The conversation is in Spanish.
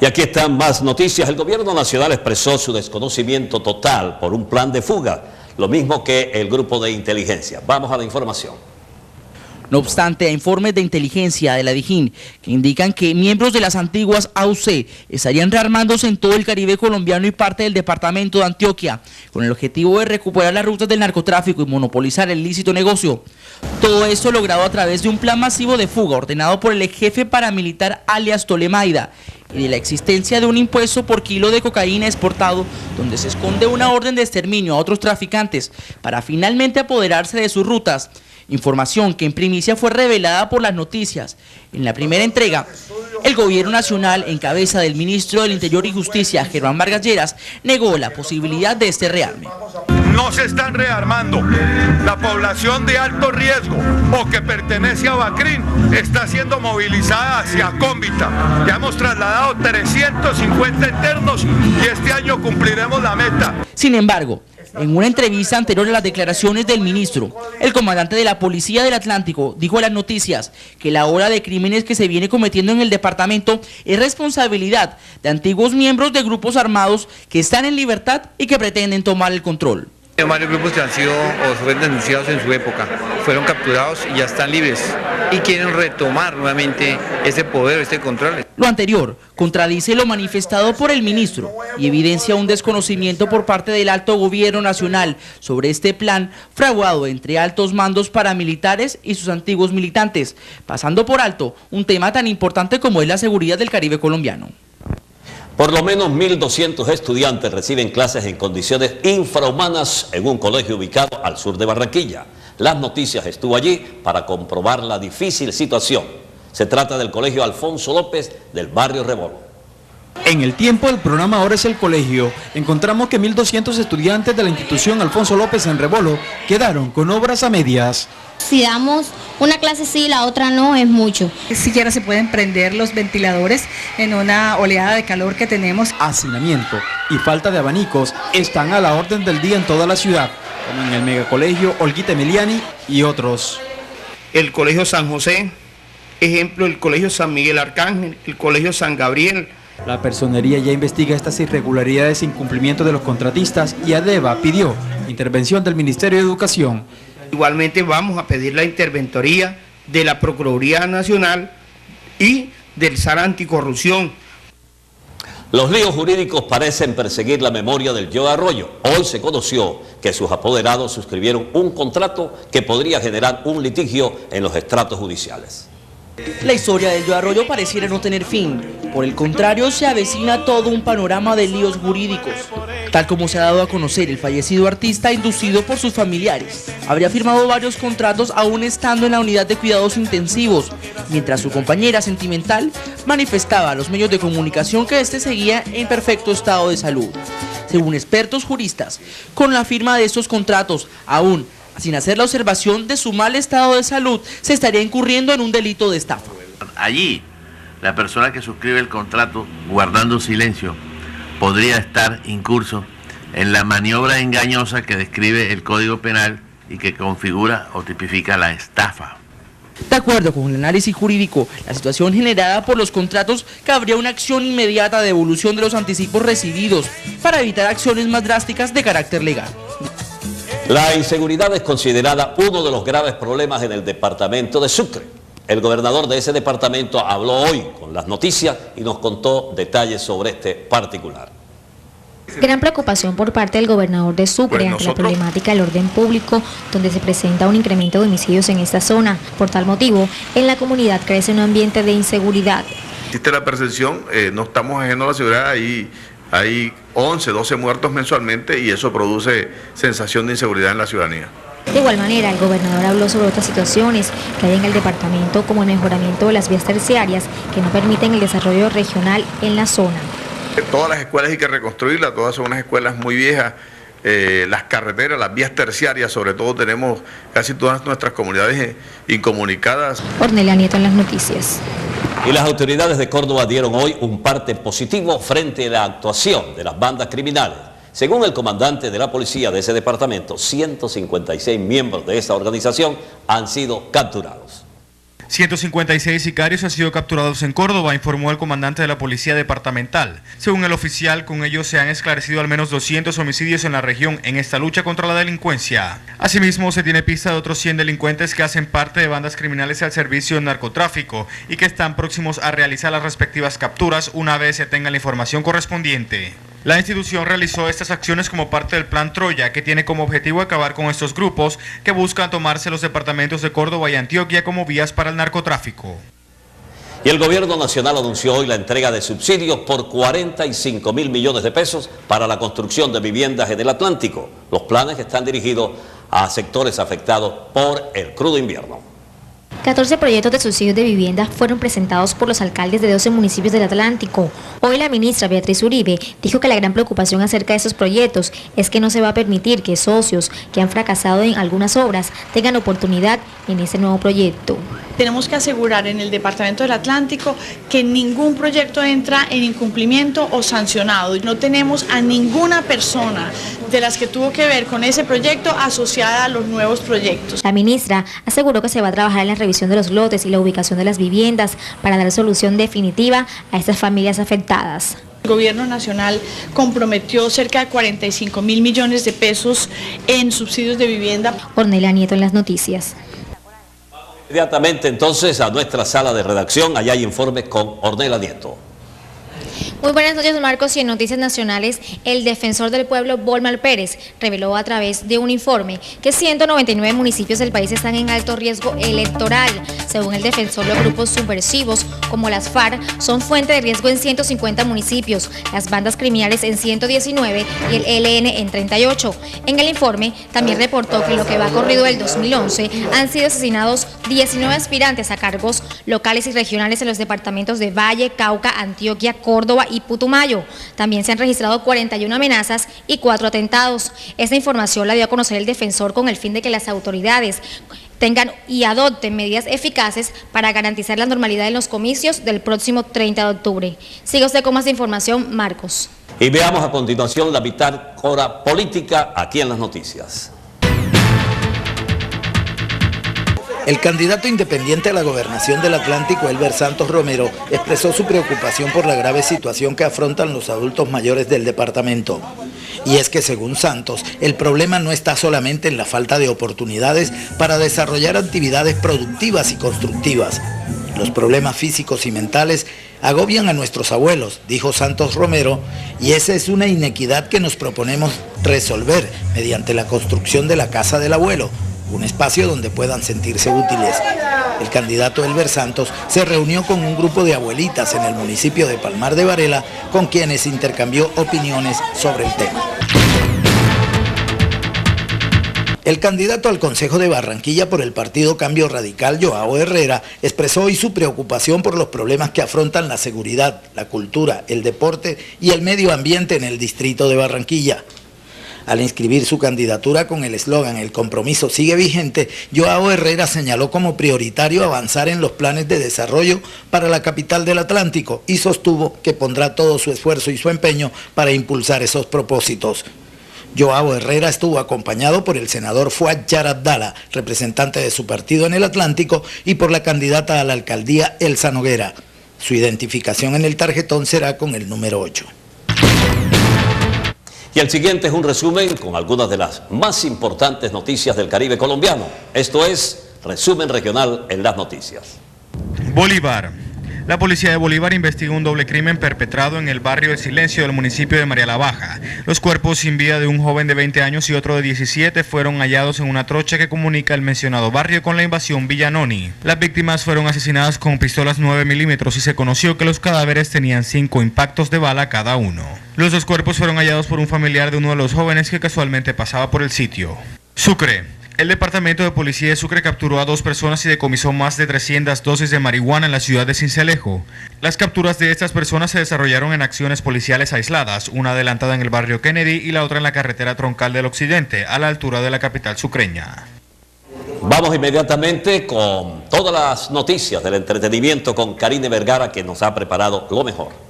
Y aquí están más noticias. El gobierno nacional expresó su desconocimiento total por un plan de fuga, lo mismo que el grupo de inteligencia. Vamos a la información. No obstante, hay informes de inteligencia de la DIJÍN que indican que miembros de las antiguas AUC estarían rearmándose en todo el Caribe colombiano y parte del departamento de Antioquia, con el objetivo de recuperar las rutas del narcotráfico y monopolizar el ilícito negocio. Todo esto logrado a través de un plan masivo de fuga ordenado por el ex jefe paramilitar alias Tolemaida y de la existencia de un impuesto por kilo de cocaína exportado, donde se esconde una orden de exterminio a otros traficantes para finalmente apoderarse de sus rutas. Información que en primicia fue revelada por Las Noticias. En la primera entrega, el gobierno nacional, en cabeza del ministro del Interior y Justicia, Germán Vargas Lleras, negó la posibilidad de este rearme. No se están rearmando. La población de alto riesgo o que pertenece a Bacrín está siendo movilizada hacia Cómbita. Ya hemos trasladado 350 internos y este año cumpliremos la meta. Sin embargo, en una entrevista anterior a las declaraciones del ministro, el comandante de la Policía del Atlántico dijo a Las Noticias que la ola de crímenes que se viene cometiendo en el departamento es responsabilidad de antiguos miembros de grupos armados que están en libertad y que pretenden tomar el control. Varios grupos que han sido o fueron denunciados en su época, fueron capturados y ya están libres y quieren retomar nuevamente ese poder, este control. Lo anterior contradice lo manifestado por el ministro y evidencia un desconocimiento por parte del alto gobierno nacional sobre este plan fraguado entre altos mandos paramilitares y sus antiguos militantes, pasando por alto un tema tan importante como es la seguridad del Caribe colombiano. Por lo menos 1.200 estudiantes reciben clases en condiciones infrahumanas en un colegio ubicado al sur de Barranquilla. Las Noticias estuvo allí para comprobar la difícil situación. Se trata del colegio Alfonso López del barrio Rebolo. En el tiempo del programa Ahora es el Colegio, encontramos que 1.200 estudiantes de la institución Alfonso López en Rebolo quedaron con obras a medias. Si damos una clase sí y la otra no, es mucho. Ni siquiera se pueden prender los ventiladores en una oleada de calor que tenemos. Hacinamiento y falta de abanicos están a la orden del día en toda la ciudad, como en el megacolegio Olguita Emiliani y otros. El colegio San José, ejemplo el colegio San Miguel Arcángel, el colegio San Gabriel. La personería ya investiga estas irregularidades e incumplimientos de los contratistas y ADEVA pidió intervención del Ministerio de Educación. Igualmente vamos a pedir la interventoría de la Procuraduría Nacional y del SAR Anticorrupción. Los líos jurídicos parecen perseguir la memoria del Joe Arroyo. Hoy se conoció que sus apoderados suscribieron un contrato que podría generar un litigio en los estratos judiciales. La historia del Joe Arroyo pareciera no tener fin. Por el contrario, se avecina todo un panorama de líos jurídicos. Tal como se ha dado a conocer, el fallecido artista, inducido por sus familiares, habría firmado varios contratos aún estando en la unidad de cuidados intensivos, mientras su compañera sentimental manifestaba a los medios de comunicación que este seguía en perfecto estado de salud. Según expertos juristas, con la firma de estos contratos, aún sin hacer la observación de su mal estado de salud, se estaría incurriendo en un delito de estafa. Allí, la persona que suscribe el contrato, guardando silencio, podría estar incurso en la maniobra engañosa que describe el Código Penal y que configura o tipifica la estafa. De acuerdo con el análisis jurídico, la situación generada por los contratos cabría una acción inmediata de devolución de los anticipos recibidos para evitar acciones más drásticas de carácter legal. La inseguridad es considerada uno de los graves problemas en el departamento de Sucre. El gobernador de ese departamento habló hoy con Las Noticias y nos contó detalles sobre este particular. Gran preocupación por parte del gobernador de Sucre ante la problemática del orden público, donde se presenta un incremento de homicidios en esta zona. Por tal motivo, en la comunidad crece un ambiente de inseguridad. Existe la percepción, no estamos ajenos a la seguridad, hay 11, 12 muertos mensualmente y eso produce sensación de inseguridad en la ciudadanía. De igual manera, el gobernador habló sobre otras situaciones que hay en el departamento, como el mejoramiento de las vías terciarias que no permiten el desarrollo regional en la zona. Todas las escuelas hay que reconstruirlas, todas son unas escuelas muy viejas, las carreteras, las vías terciarias, sobre todo tenemos casi todas nuestras comunidades incomunicadas. Ornelia Nieto en Las Noticias. Y las autoridades de Córdoba dieron hoy un parte positivo frente a la actuación de las bandas criminales. Según el comandante de la policía de ese departamento, 156 miembros de esa organización han sido capturados. 156 sicarios han sido capturados en Córdoba, informó el comandante de la Policía Departamental. Según el oficial, con ellos se han esclarecido al menos 200 homicidios en la región en esta lucha contra la delincuencia. Asimismo, se tiene pista de otros 100 delincuentes que hacen parte de bandas criminales al servicio del narcotráfico y que están próximos a realizar las respectivas capturas una vez se tenga la información correspondiente. La institución realizó estas acciones como parte del Plan Troya, que tiene como objetivo acabar con estos grupos que buscan tomarse los departamentos de Córdoba y Antioquia como vías para el narcotráfico. Y el gobierno nacional anunció hoy la entrega de subsidios por 45.000 millones de pesos para la construcción de viviendas en el Atlántico. Los planes están dirigidos a sectores afectados por el crudo invierno. 14 proyectos de subsidios de vivienda fueron presentados por los alcaldes de 12 municipios del Atlántico. Hoy la ministra Beatriz Uribe dijo que la gran preocupación acerca de estos proyectos es que no se va a permitir que socios que han fracasado en algunas obras tengan oportunidad en ese nuevo proyecto. Tenemos que asegurar en el Departamento del Atlántico que ningún proyecto entra en incumplimiento o sancionado. No tenemos a ninguna persona de las que tuvo que ver con ese proyecto asociada a los nuevos proyectos. La ministra aseguró que se va a trabajar en la revisión de los lotes y la ubicación de las viviendas para dar solución definitiva a estas familias afectadas. El gobierno nacional comprometió cerca de 45.000 millones de pesos en subsidios de vivienda. Ornella Nieto en las noticias. Inmediatamente entonces a nuestra sala de redacción, allá hay informe con Ornella Nieto. Muy buenas noches, Marcos, y en Noticias Nacionales, el defensor del pueblo, Volmar Pérez, reveló a través de un informe que 199 municipios del país están en alto riesgo electoral. Según el defensor, los grupos subversivos, como las FARC, son fuente de riesgo en 150 municipios, las bandas criminales en 119 y el ELN en 38. En el informe también reportó que en lo que va corrido del 2011 han sido asesinados 19 aspirantes a cargos locales y regionales en los departamentos de Valle, Cauca, Antioquia, Córdoba y Putumayo. También se han registrado 41 amenazas y 4 atentados. Esta información la dio a conocer el defensor con el fin de que las autoridades tengan y adopten medidas eficaces para garantizar la normalidad en los comicios del próximo 30 de octubre. Siga usted con más información, Marcos. Y veamos a continuación la bitácora política aquí en las noticias. El candidato independiente a la gobernación del Atlántico, Elber Santos Romero, expresó su preocupación por la grave situación que afrontan los adultos mayores del departamento. Y es que, según Santos, el problema no está solamente en la falta de oportunidades para desarrollar actividades productivas y constructivas. Los problemas físicos y mentales agobian a nuestros abuelos, dijo Santos Romero, y esa es una inequidad que nos proponemos resolver mediante la construcción de la Casa del Abuelo, un espacio donde puedan sentirse útiles. El candidato Elber Santos se reunió con un grupo de abuelitas en el municipio de Palmar de Varela, con quienes intercambió opiniones sobre el tema. El candidato al Consejo de Barranquilla por el Partido Cambio Radical, Joao Herrera, expresó hoy su preocupación por los problemas que afrontan la seguridad, la cultura, el deporte y el medio ambiente en el distrito de Barranquilla. Al inscribir su candidatura con el eslogan "El compromiso sigue vigente", Joao Herrera señaló como prioritario avanzar en los planes de desarrollo para la capital del Atlántico y sostuvo que pondrá todo su esfuerzo y su empeño para impulsar esos propósitos. Joao Herrera estuvo acompañado por el senador Fuad Yar Abdala, representante de su partido en el Atlántico, y por la candidata a la alcaldía Elsa Noguera. Su identificación en el tarjetón será con el número 8. Y el siguiente es un resumen con algunas de las más importantes noticias del Caribe colombiano. Esto es Resumen Regional en las Noticias. Bolívar. La policía de Bolívar investiga un doble crimen perpetrado en el barrio El Silencio del municipio de María la Baja. Los cuerpos sin vida de un joven de 20 años y otro de 17 fueron hallados en una trocha que comunica el mencionado barrio con la invasión Villanoni. Las víctimas fueron asesinadas con pistolas 9 milímetros y se conoció que los cadáveres tenían 5 impactos de bala cada uno. Los 2 cuerpos fueron hallados por un familiar de uno de los jóvenes que casualmente pasaba por el sitio. Sucre. El Departamento de Policía de Sucre capturó a 2 personas y decomisó más de 300 dosis de marihuana en la ciudad de Sincelejo. Las capturas de estas personas se desarrollaron en acciones policiales aisladas, una adelantada en el barrio Kennedy y la otra en la carretera troncal del occidente, a la altura de la capital sucreña. Vamos inmediatamente con todas las noticias del entretenimiento con Karine Vergara, que nos ha preparado lo mejor.